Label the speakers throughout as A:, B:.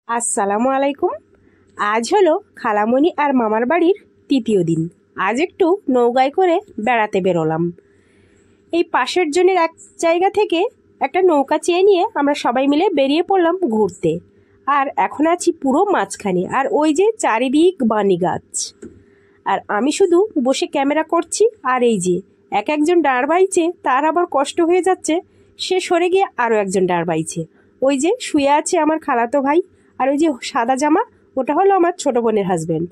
A: আসসালামু আলাইকুম। আজ হলো খালামণি আর মামার বাড়ির তৃতীয় দিন। আজ একটু নৌকায় করে বেড়াতে বেরোলাম। এই পাশের জনের এক জায়গা থেকে একটা নৌকা চেয়ে নিয়ে আমরা সবাই মিলে বেরিয়ে পড়লাম ঘুরতে। আর এখন আছি পুরো মাঝখানে, আর ওই যে চারিদিক বানি গাছ, আর আমি শুধু বসে ক্যামেরা করছি। আর এই যে একজন দাঁড় বাইছে, তার আবার কষ্ট হয়ে যাচ্ছে, সে সরে গিয়ে আরও একজন দাঁড় বাইছে। ওই যে শুয়ে আছে আমার খালাতো ভাই, আর ওই যে সাদা জামা ওটা হলো আমার ছোট বোনের হাজব্যান্ড,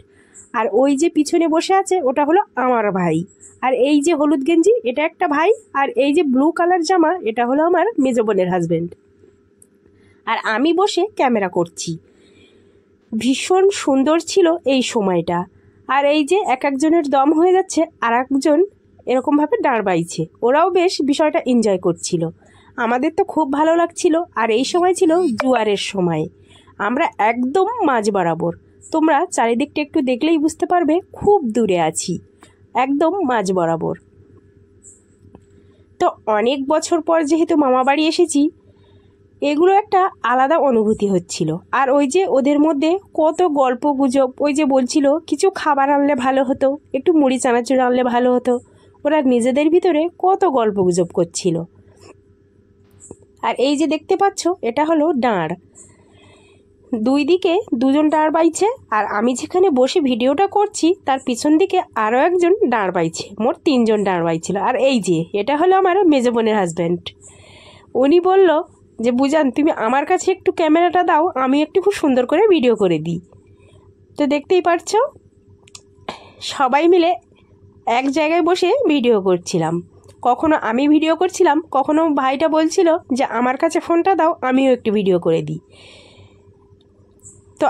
A: আর ওই যে পিছনে বসে আছে ওটা হলো আমার ভাই, আর এই যে হলুদ গেঞ্জি এটা একটা ভাই, আর এই যে ব্লু কালার জামা এটা হলো আমার মেজো বোনের হাজব্যান্ড। আর আমি বসে ক্যামেরা করছি। ভীষণ সুন্দর ছিল এই সময়টা। আর এই যে একজনের দম হয়ে যাচ্ছে, আর একজন এরকমভাবে দাঁড় বাইছে, ওরাও বেশ বিষয়টা এনজয় করছিল। আমাদের তো খুব ভালো লাগছিল। আর এই সময় ছিল জোয়ারের সময়, আমরা একদম মাঝ বরাবর। তোমরা চারিদিকটা একটু দেখলেই বুঝতে পারবে খুব দূরে আছি, একদম মাঝ বরাবর। তো অনেক বছর পর যেহেতু মামা বাড়ি এসেছি, এগুলো একটা আলাদা অনুভূতি হচ্ছিল। আর ওই যে ওদের মধ্যে কত গল্প গুজব, ওই যে বলছিল কিছু খাবার আনলে ভালো হতো, একটু মুড়ি চানাচুর আনলে ভালো হতো। ওরা নিজেদের ভিতরে কত গল্প গুজব করছিল। আর এই যে দেখতে পাচ্ছ এটা হলো দাঁড়, দুই দিকে দুজন দাঁড় বাইছে, আর আমি যেখানে বসে ভিডিওটা করছি তার পিছন দিকে আরও একজন দাঁড় বাইছে, মোট তিনজন দাঁড় বাইছিল। আর এই যে এটা হলো আমার মেজো বোনের হাজব্যান্ড। উনি বলল যে বুজান তুমি আমার কাছে একটু ক্যামেরাটা দাও, আমি একটু খুব সুন্দর করে ভিডিও করে দিই। তো দেখতেই পারছো সবাই মিলে এক জায়গায় বসে ভিডিও করছিলাম। কখনো আমি ভিডিও করছিলাম, কখনো ভাইটা বলছিল যে আমার কাছে ফোনটা দাও, আমিও একটু ভিডিও করে দিই। তো